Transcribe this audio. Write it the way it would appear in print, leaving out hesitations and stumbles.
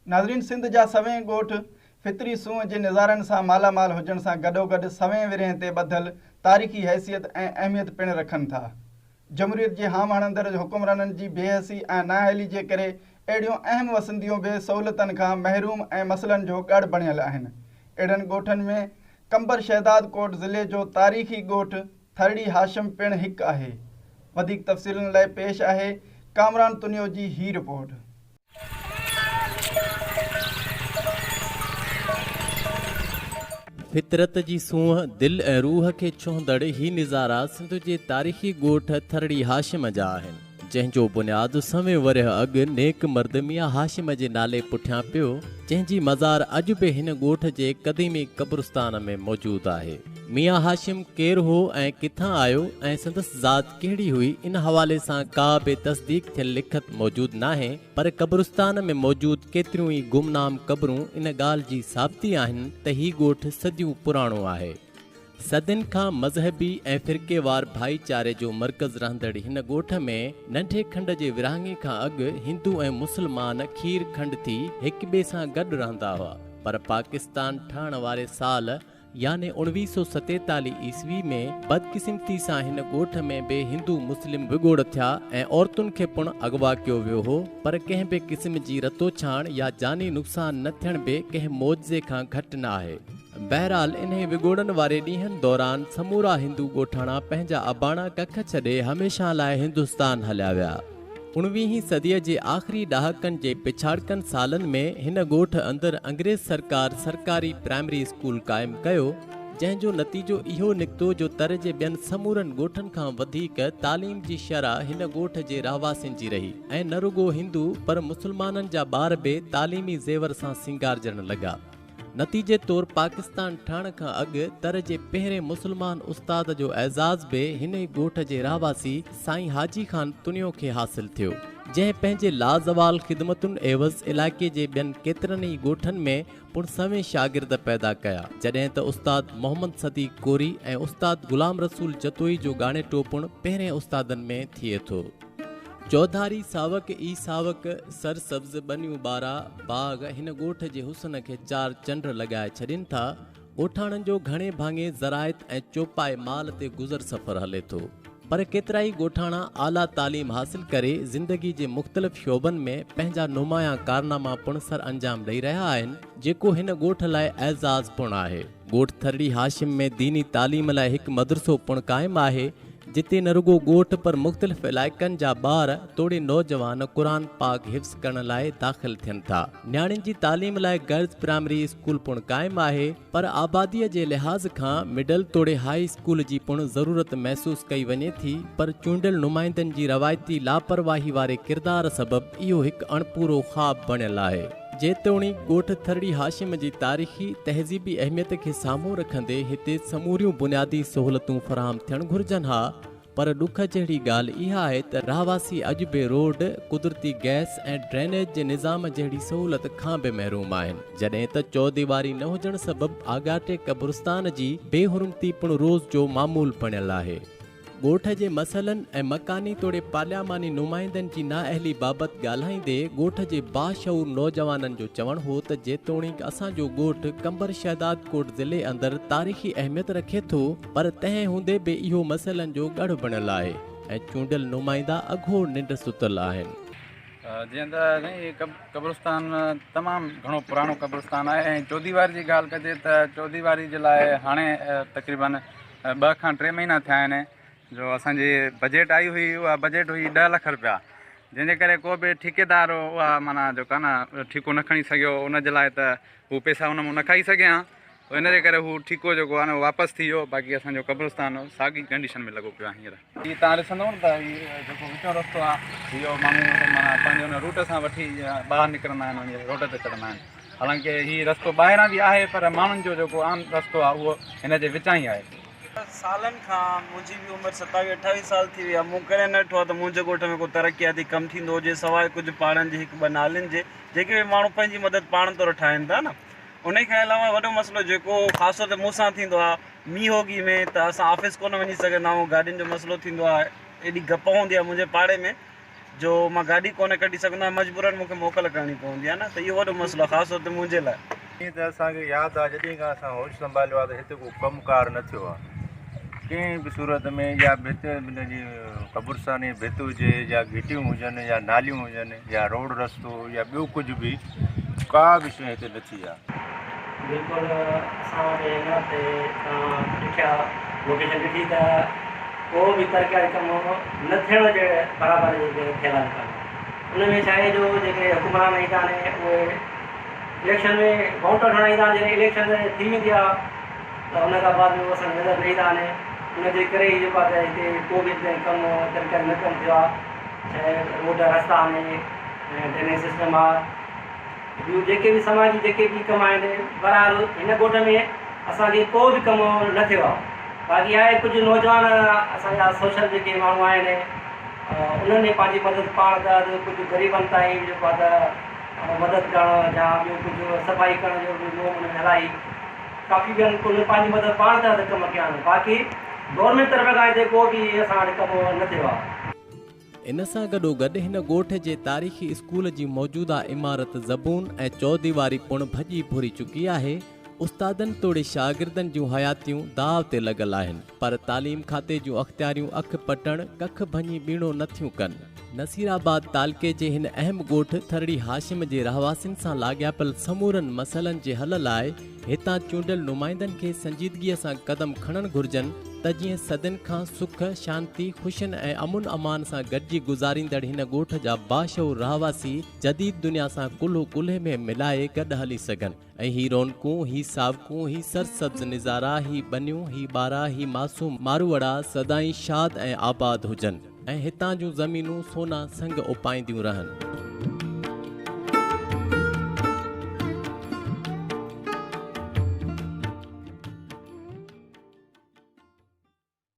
नाज़रीन, सिंध जा सवें ॻोठ फितरी सूंह जे नज़ारनि सां मालामाल हुजण सां गॾोगॾु सवें विरहे ते ॿधल तारीख़ी हैसियत ऐं अहमियत पिणु रखनि था। जमहूरियत जे हाम हणंदड़ हुकुमराननि जी बेहसी ऐं नाअहली जे करे अहिड़ियूं अहम वसंदियूं बि सहूलियतनि खां महरूम ऐं मसइलनि जो गढ़ बणियल आहिनि। अहिड़नि ॻोठनि में कंबर शहदाद कोट ज़िले जो तारीख़ी ॻोठ थरड़ी हाशिम पिणु हिकु आहे। वधीक तफ़सीलुनि लाइ पेश आहे कामरान तुनियो जी ही रिपोर्ट। फितरत जी सूंह दिल ऐं रूह खे छुहंदड़ ही निज़ारा सिंध जे तारीख़ी ॻोठ थरड़ी हाशिम जा आहिनि, जंहिंजो बुनियादु सवें वरह अॻु नेक मर्द मियां हाशिम जे नाले पुठियां पियो, जंहिंजी मज़ार अॼु बि हिन ॻोठ जे क़दीमी क़ब्रिस्तान में मौजूदु आहे। मियां हाशिम केरु हो ऐं किथां आयो ऐं संदसि ज़ात कहिड़ी हुई, इन हवाले सां का बि तस्दीक थियल लिखत मौजूदु नाहे, पर क़ब्रिस्तान में मौजूदु केतिरियूं ई गुमनाम क़बरूं इन ॻाल्हि जी साबिती आहिनि त ही ॻोठ सदियूं पुराणो आहे। सदियुनि खां मज़हबी ऐं फ़िरक़ेवार भाईचारे जो मर्कज़ रहंदड़ हिन ॻोठ में नंढे खंड जे विरहाङे खां अॻु हिंदू ऐं मुस्लमान खीर खंड थी हिक ॿिए सां गॾु रहंदा हुआ, पर पाकिस्तान ठहण वारे साल यानी 1947 ईस्वी में बदकिस्मती सां हिन ॻोठ में बि हिंदू मुस्लिम विगोड़ थिया ऐं औरतुनि खे पिणु अगवा कयो वियो हो, पर कंहिं बि क़िस्म जी रतोछाण या जानी नुक़सान न थियण बि कंहिं मौजे खां घटि न आहे। बहरहाल इन्हे विगोड़नि वारे ॾींहंनि दौरान समूरा हिंदू ॻोठाणा पंहिंजा अबाणा कख छॾे हमेशह लाइ हिंदुस्तान हलिया विया। 19वीं सदीअ जे आख़िरी ॾहाकनि जे पिछाड़कनि सालनि में हिन ॻोठ अंदरि अंग्रेज़ सरकार सरकारी प्राइमरी स्कूल क़ाइमु कयो, जंहिंजो नतीजो इहो निकितो जो तर जे ॿियनि समूरनि ॻोठनि खां वधीक तालीम जी शरह हिन ॻोठ जे रहवासियुनि जी रही ऐं न रुगो हिंदू पर मुस्लमाननि जा ॿार बि तालीमी ज़ेवर सां सिंगारजण लॻा। नतीजे तौरु पाकिस्तान ठहण खां अॻु तर जे पहिरें मुस्लमान उस्ताद जो एज़ाज़ बि हिन ई ॻोठ जे रहवासी साईं हाजी ख़ान तुनियो खे हासिल थियो, जंहिं पंहिंजे लाज़वाल ख़िदमतुनि एवज़ इलाइक़े जे ॿियनि केतिरनि ई ॻोठनि में पुण सवें शागिर्द पैदा कया, जॾहिं त उस्ताद मोहम्मद सदीक़ कोरी ऐं उस्ताद ग़ुलाम रसूल जतोई जो ॻाणेटो पिणु पहिरें उस्तादनि में थिए थो। चौधारी सावक ई सावक सरसब्ज़ बनियूं बारा बाग हिन ॻोठ जे हुस्न खे चार चंड लॻाए छॾनि था। ॻोठाणनि जो घणे भाङे ज़राइत ऐं चौपाए माल ते गुज़र सफ़र हले थो, पर केतिरा ई ॻोठाणा आला तालीम हासिल करे ज़िंदगी जे मुख़्तलिफ़ शोबनि में पंहिंजा नुमाया कारनामा पिणु सर अंजाम ॾेई रहिया आहिनि, जेको हिन ॻोठ लाइ एज़ाज़ पिणु आहे। ॻोठ थरड़ी हाशिम में दीनी तालीम लाइ हिकु मदरसो पिणु क़ाइमु आहे, जिते न रुगो ॻोठ पर मुख़्तलिफ़ इलाइक़नि जा ॿार तोड़े नौजवान क़ुरान पाक हिफ़्ज़ करण लाइ दाख़िल थियनि था। न्याणियुनि जी तालीम लाइ गर्ल्स प्राइमरी स्कूल पिणु क़ाइमु आहे, पर आबादीअ जे लिहाज़ खां मिडल तोड़े हाई स्कूल जी पिणु ज़रूरत महसूसु कई वञे थी, पर चूंडियल नुमाइंदनि जी रवायती लापरवाही वारे किरदार सबबि इहो हिकु अणपूरो ख़्वाबु बणियल आहे। जेतोणीकि ॻोठ थरड़ी हाशिम जी तारीख़ी तहज़ीबी अहमियत खे साम्हूं रखंदे हिते समूरियूं बुनियादी सहूलियतूं फ़राहम थियणु घुरिजनि हा, पर ॾुख जहिड़ी ॻाल्हि इहा आहे त रहवासी अॼु बि रोड, कुदरती गैस ऐं ड्रेनेज जे निज़ाम जहिड़ी सहूलियत खां बि महरूम आहिनि, जॾहिं त चौदीवारी न हुजण सबबि आगाटे क़ब्रिस्तान जी बेहुरमती पिणु रोज़ जो मामूल बणियल आहे। ॻोठ जे मसइलनि ऐं मकानी तोड़े पार्लियामानी नुमाइंदनि जी नाअहली बाबति ॻाल्हाईंदे ॻोठ जे बाशऊर नौजवाननि जो चवणु हो त जेतोणीकि असांजो ॻोठ कंबर शहदाद कोट ज़िले अंदरि तारीख़ी अहमियत रखे थो, पर तंहिं हूंदे बि इहो मसइलनि जो गढ़ बणियल आहे ऐं चूंडियल नुमाइंदा अघोर निंड सुतल आहिनि। जीअं त क़ब्रिस्तान तमामु घणो पुराणो क़ब्रिस्तान आहे ऐं चौदीवारी जी ॻाल्हि कजे त चौदीवारी जे लाइ हाणे तक़रीबन 2 खां 3 महीना थिया आहिनि जो असांजी बजट आई हुई। उहा बजट हुई 10 लख रुपया, जंहिंजे करे को बि ठेकेदार उहा माना जेका न ठीको न खणी सघियो, उनजे लाइ त हू पैसा उन मां न खाई सघिया, इनजे करे हू ठीको जेको आहे न वापसि थी वियो। बाक़ी असांजो क़ब्रिस्तान साॻी कंडीशन में लॻो पियो आहे हींअर। हीअ तव्हां ॾिसंदव न त हीअ जेको विचो रस्तो आहे, इहो माण्हू माना पंहिंजे हुन रूट सां वठी ॿाहिरि निकिरंदा आहिनि, वञी रोड ते चढ़ंदा आहिनि। हालांकि हीअ रस्तो ॿाहिरां बि आहे, पर माण्हुनि जो जेको आम रस्तो आहे उहो हिन जे विचां ई आहे। सालनि खां मुंहिंजी बि उमिरि 27-28 साल थी वई आहे, मूं करे न ॾिठो आहे त मुंहिंजे ॻोठ में को तरक़ियाती कमु थींदो हुजे सवाइ कुझु पाड़नि जे 1-2 नालनि जे, जेके बि माण्हू पंहिंजी मदद पाण तौरु ठाहिनि था न। उन खां अलावा वॾो मसइलो जेको ख़ासि तौर ते मूंसां थींदो आहे मीहोगी में, त असां ऑफिस कोन वञी सघंदा आहियूं, गाॾियुनि जो मसइलो थींदो आहे, एॾी गप हूंदी आहे मुंहिंजे पाड़े में जो मां गाॾी कोन्हे कढी सघंदो आहियां, मजबूरन मूंखे मोकल करणी पवंदी आहे न, त इहो वॾो मसइलो ख़ासि तौर ते मुंहिंजे लाइ। ईअं त असांखे यादि आहे जॾहिं खां असां होश संभालियो आहे त हिते को कमुकार न थियो आहे कंहिं बि सूरत में, या भित हिनजी क़ब्रस्तान जी भित हुजे, या घिटियूं हुजनि, या नालियूं हुजनि, या रोड रस्तो, या ॿियो कुझु बि, का बि शइ हिते न थी आहे। बिल्कुलु असां वटि हिन ते ॾिठा लोकेशन ॾिठी त को बि तरक़ियाती कम न थियण जे बराबरि जेके थियल आहिनि कम। उन में छा आहे जो जेके हुकुमरान ईंदा आहिनि उहे इलेक्शन में वोट वठण ईंदा आहिनि, जॾहिं इलेक्शन थी वेंदी आहे त उन खां बाद में उहो असां नज़र न ईंदा आहिनि। उनजे करे ई जेको आहे हिते को बि कमु तरक़ियाती न कमु थियो आहे, चाहे रोड रस्ता आहिनि, ड्रेनेज सिस्टम आहे, ॿियूं जेके बि समाजी जेके बि कम आहिनि। बहरहाल हिन ॻोठ में असांखे को बि कमु न थियो आहे। बाक़ी आहे कुझु नौजवान असांजा सोशल जेके माण्हू आहिनि उन्हनि पंहिंजी मदद पाण त कुझु ग़रीबनि ताईं जेको आहे त मदद करणु, या ॿियो कुझु सफ़ाई करण जो बि हुन में इलाही काफ़ी ॿियनि कुझु पंहिंजी मदद पाण था कमु कया आहिनि। बाक़ी गवर्नमेंट तरफ़ खां हिते को बि असां वटि कमु न थियो आहे। इन सां गॾोगॾु हिन ॻोठ जे तारीख़ी स्कूल जी मौजूदा इमारत ज़बून ऐं चौदीवारी पिणु भॼी भुरी चुकी आहे। उस्तादनि तोड़े शागिर्दनि जूं हयातियूं दाव ते लॻल आहिनि, पर तालीम खाते जूं अख़्तियारियूं अखि पटण कख भञी ॿीणो नथियूं कनि। नसीराबाद तालके जे हिन अहम ॻोठ थरड़ी हाशिम जे रहवासियुनि सां लाॻापियल समूरनि मसइलनि जे हल लाइ हितां चूंडियल नुमाइंदनि खे संजीदगीअ सां क़दम खणणु घुरिजनि, त जीअं सदियुनि खां सुख शांती ख़ुशियुनि ऐं अमुन अमान सां गॾिजी गुज़ारींदड़ हिन ॻोठ जा बाशऊर रहवासी जदीद दुनिया सां कुल्हो कुल्हे में मिलाए गॾु हली सघनि, ऐं ही रौनकूं, ही सावकूं, ही सरसब्ज़ निज़ारा, ही बनियूं, ही ॿारा, ही मासूम मारूवड़ा सदाईं शाद ऐं आबाद हुजनि, ऐं हितां जूं ज़मीनूं सोना संग उपाईंदियूं रहनि।